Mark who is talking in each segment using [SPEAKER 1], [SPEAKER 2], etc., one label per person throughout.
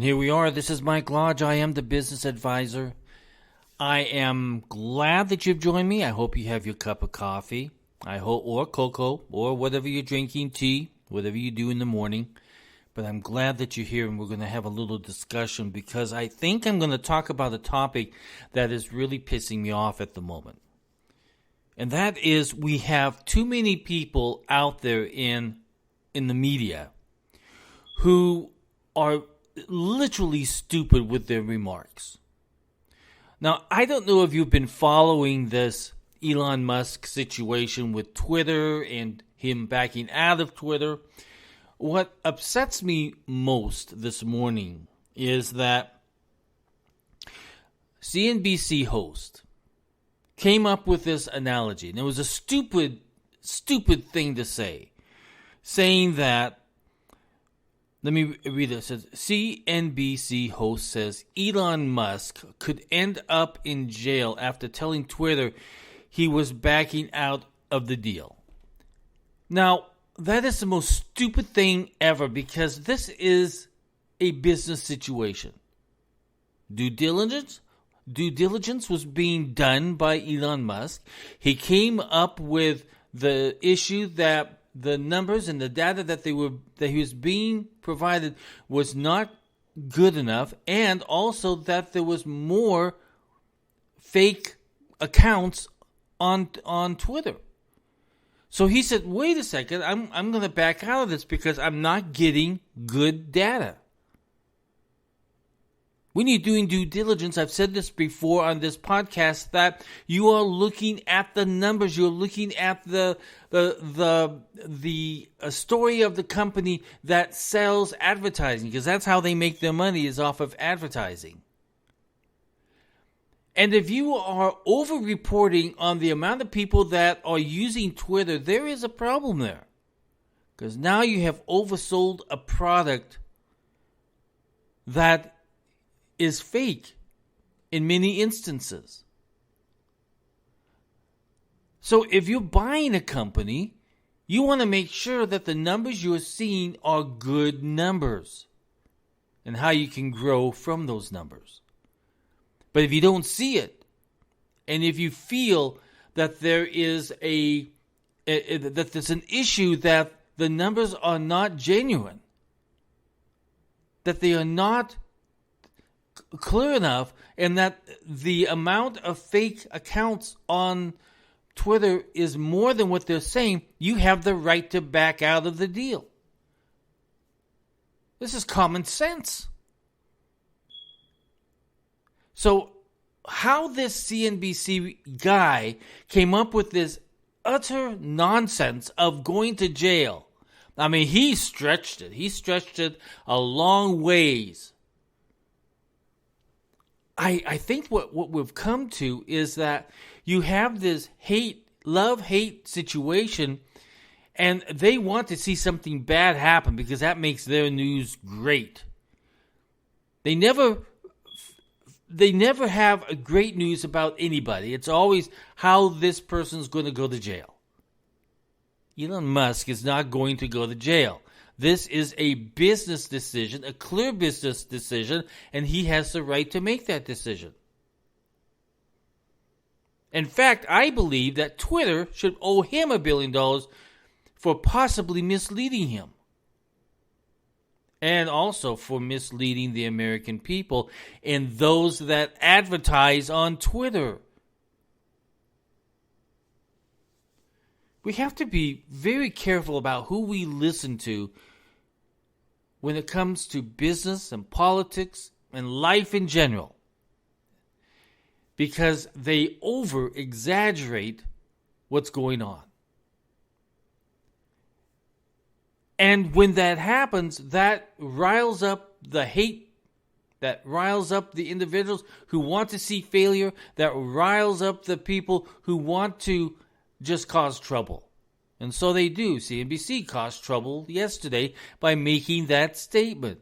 [SPEAKER 1] here we are. This is Mike Lodge. I am the business advisor. I am glad that you've joined me. I hope you have your cup of coffee, or cocoa, or whatever you're drinking, tea, whatever you do in the morning. But I'm glad that you're here, and we're going to have a little discussion because I think I'm going to talk about a topic that is really pissing me off at the moment. And that is we have too many people out there in the media who are literally stupid with their remarks. Now, I don't know if you've been following this Elon Musk situation with Twitter and him backing out of Twitter. What upsets me most this morning is that CNBC host came up with this analogy. And it was a stupid thing to say. Saying that, let me read it. It says, CNBC host says Elon Musk could end up in jail after telling Twitter he was backing out of the deal. Now, that is the most stupid thing ever because this is a business situation. Due diligence was being done by Elon Musk. He came up with the issue that the numbers and the data that he was being provided was not good enough, and also that there was more fake accounts on Twitter. So he said, wait a second, I'm going to back out of this because I'm not getting good data. When you're doing due diligence, I've said this before on this podcast, that you are looking at the numbers. You're looking at the story of the company that sells advertising, because that's how they make their money, is off of advertising. And if you are over-reporting on the amount of people that are using Twitter, there is a problem there. Because now you have oversold a product that is fake in many instances. So if you're buying a company, you want to make sure that the numbers you're seeing are good numbers and how you can grow from those numbers. But if you don't see it, and if you feel that there is that there's an issue that the numbers are not genuine, that they are not clear enough, and that the amount of fake accounts on Twitter is more than what they're saying, you have the right to back out of the deal. This is common sense. So how this CNBC guy came up with this utter nonsense of going to jail, I mean, he stretched it. He stretched it a long ways. I think what we've come to is that you have this love-hate situation, and they want to see something bad happen because that makes their news great. They never have great news about anybody. It's always how this person's going to go to jail. Elon Musk is not going to go to jail. This is a business decision, a clear business decision, and he has the right to make that decision. In fact, I believe that Twitter should owe him $1 billion for possibly misleading him. And also for misleading the American people and those that advertise on Twitter. We have to be very careful about who we listen to when it comes to business and politics and life in general, because they over-exaggerate what's going on. And when that happens, that riles up the hate, that riles up the individuals who want to see failure, that riles up the people who want to just cause trouble. And so they do. CNBC caused trouble yesterday by making that statement,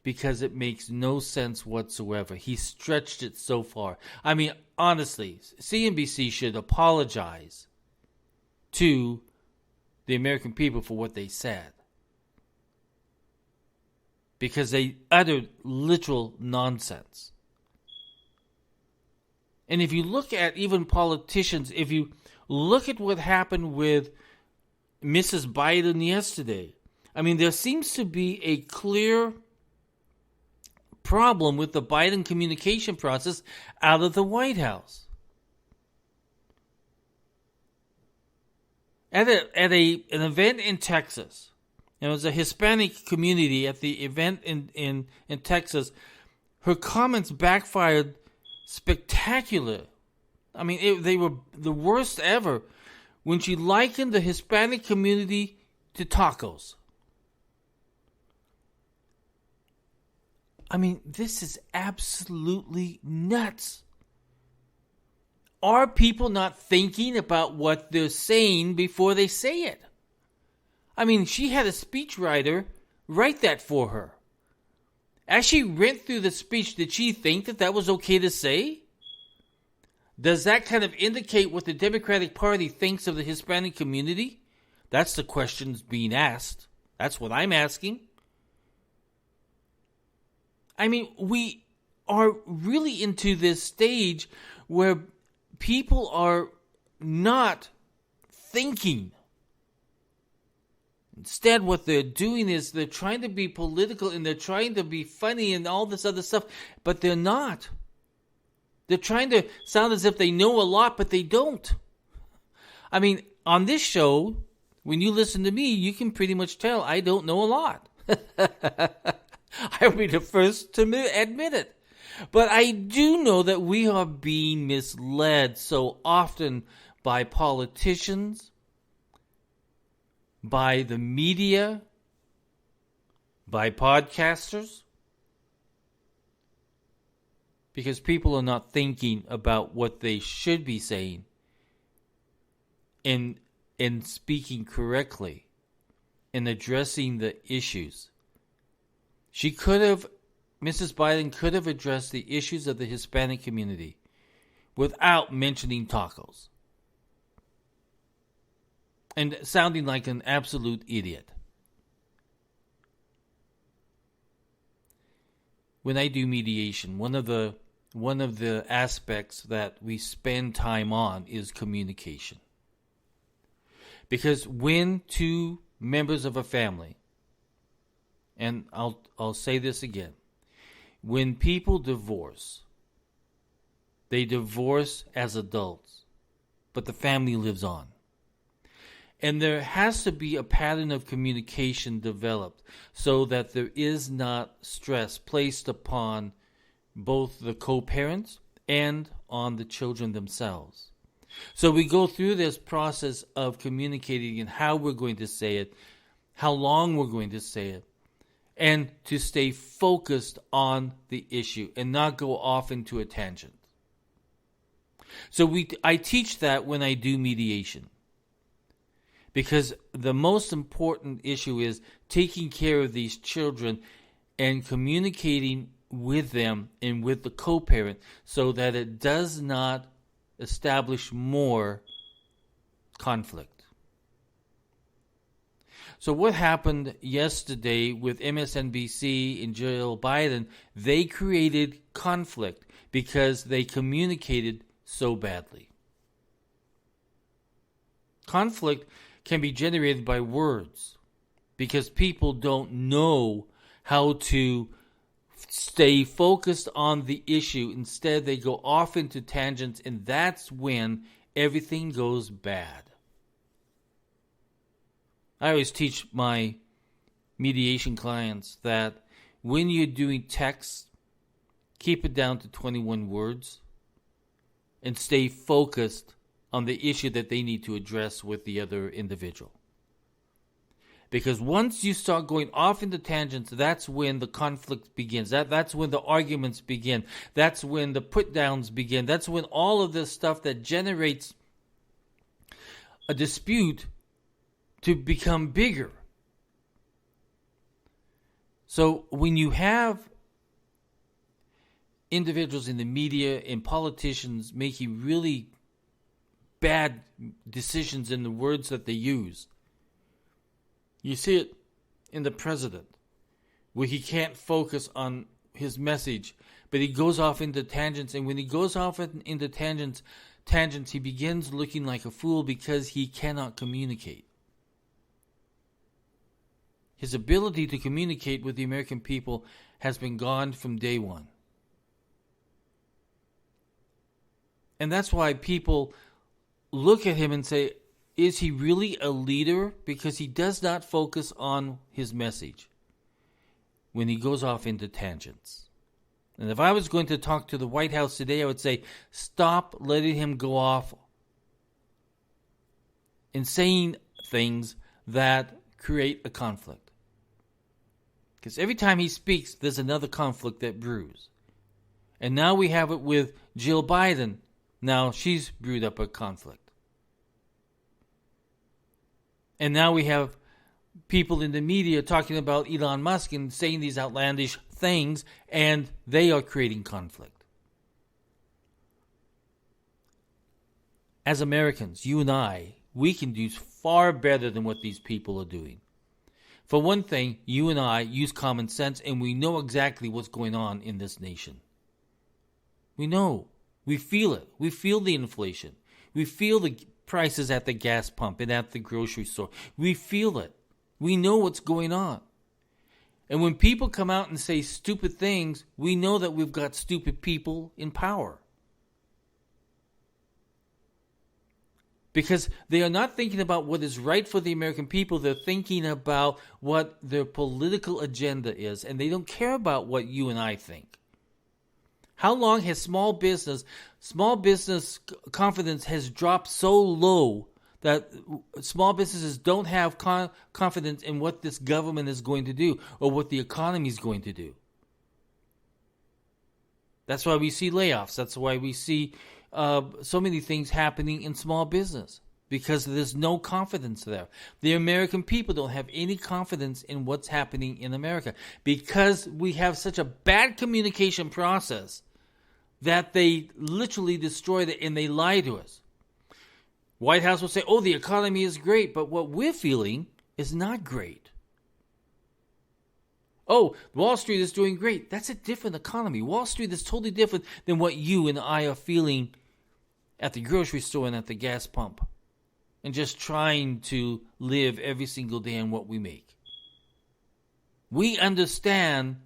[SPEAKER 1] because it makes no sense whatsoever. He stretched it so far. I mean, honestly, CNBC should apologize to the American people for what they said. because they uttered literal nonsense. And if you look at even politicians, if you look at what happened with Mrs. Biden yesterday, I mean, there seems to be a clear problem with the Biden communication process out of the White House. At an event in Texas, it was a Hispanic community at the event in Texas, her comments backfired spectacular. I mean, they were the worst ever when she likened the Hispanic community to tacos. I mean, this is absolutely nuts. Are people not thinking about what they're saying before they say it? I mean, she had a speechwriter write that for her. As she went through the speech, did she think that that was okay to say? Does that kind of indicate what the Democratic Party thinks of the Hispanic community? That's the questions being asked. That's what I'm asking. I mean, we are really into this stage where people are not thinking. Instead, what they're doing is they're trying to be political and they're trying to be funny and all this other stuff, but they're not. They're trying to sound as if they know a lot, but they don't. I mean, on this show, when you listen to me, you can pretty much tell I don't know a lot. I'll be the first to admit it. But I do know that we are being misled so often by politicians, by the media, by podcasters, because people are not thinking about what they should be saying and speaking correctly and addressing the issues. Mrs. Biden could have addressed the issues of the Hispanic community without mentioning tacos and sounding like an absolute idiot. When I do mediation, one of the aspects that we spend time on is communication. Because when two members of a family, and I'll say this again, when people divorce, they divorce as adults, but the family lives on. And there has to be a pattern of communication developed so that there is not stress placed upon both the co-parents and on the children themselves. So we go through this process of communicating and how we're going to say it, how long we're going to say it, and to stay focused on the issue and not go off into a tangent. So I teach that when I do mediation. Because the most important issue is taking care of these children and communicating with them and with the co-parent so that it does not establish more conflict. So what happened yesterday with MSNBC and Joe Biden, they created conflict because they communicated so badly. Conflict can be generated by words because people don't know how to stay focused on the issue. Instead, they go off into tangents, and that's when everything goes bad. I always teach my mediation clients that when you're doing text, keep it down to 21 words and stay focused on the issue that they need to address with the other individual. Because once you start going off into tangents, that's when the conflict begins. That's when the arguments begin. That's when the put-downs begin. That's when all of this stuff that generates a dispute to become bigger. So when you have individuals in the media and politicians making really bad decisions in the words that they use, you see it in the president where he can't focus on his message, but he goes off into tangents. And when he goes off into tangents, he begins looking like a fool because he cannot communicate. His ability to communicate with the American people has been gone from day one. And that's why people look at him and say, is he really a leader? Because he does not focus on his message when he goes off into tangents. And if I was going to talk to the White House today, I would say, stop letting him go off in saying things that create a conflict. Because every time he speaks, there's another conflict that brews. And now we have it with Jill Biden. Now she's brewed up a conflict. And now we have people in the media talking about Elon Musk and saying these outlandish things, and they are creating conflict. As Americans, you and I, we can do far better than what these people are doing. For one thing, you and I use common sense, and we know exactly what's going on in this nation. We know. We feel it. We feel the inflation. We feel the prices at the gas pump and at the grocery store. We feel it. We know what's going on. And when people come out and say stupid things, we know that we've got stupid people in power. Because they are not thinking about what is right for the American people. They're thinking about what their political agenda is. And they don't care about what you and I think. How long has small business confidence has dropped so low that small businesses don't have confidence in what this government is going to do or what the economy is going to do? That's why we see layoffs. That's why we see so many things happening in small business, because there's no confidence there. The American people don't have any confidence in what's happening in America because we have such a bad communication process that they literally destroyed it and they lie to us. White House will say, oh, the economy is great, but what we're feeling is not great. Oh, Wall Street is doing great. That's a different economy. Wall Street is totally different than what you and I are feeling at the grocery store and at the gas pump and just trying to live every single day on what we make. We understand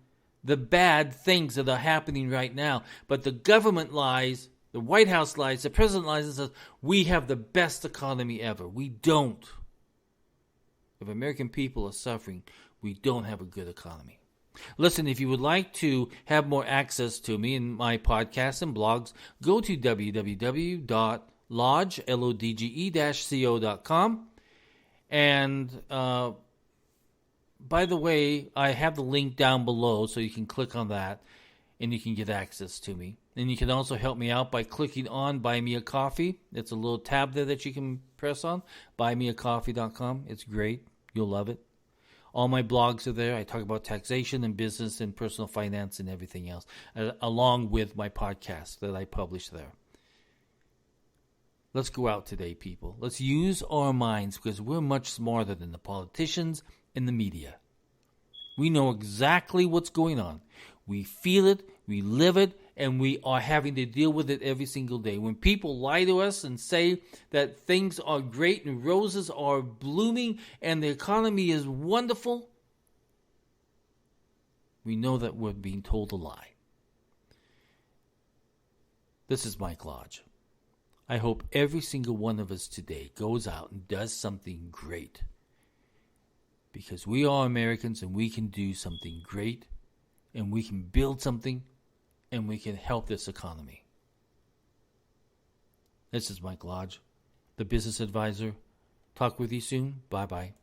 [SPEAKER 1] the bad things that are happening right now, but the government lies, the White House lies, the president lies and says, we have the best economy ever. We don't. If American people are suffering, we don't have a good economy. Listen, if you would like to have more access to me and my podcasts and blogs, go to www.lodge.co.com. And by the way, I have the link down below, so you can click on that and you can get access to me. And you can also help me out by clicking on Buy Me a Coffee. It's a little tab there that you can press on, buymeacoffee.com. It's great. You'll love it. All my blogs are there. I talk about taxation and business and personal finance and everything else, along with my podcast that I publish there. Let's go out today, people. Let's use our minds, because we're much smarter than the politicians and the media. We know exactly what's going on. We feel it, we live it, and we are having to deal with it every single day. When people lie to us and say that things are great and roses are blooming and the economy is wonderful, we know that we're being told a lie. This is Mike Lodge. I hope every single one of us today goes out and does something great. Because we are Americans and we can do something great, and we can build something, and we can help this economy. This is Mike Lodge, the Business Advisor. Talk with you soon. Bye-bye.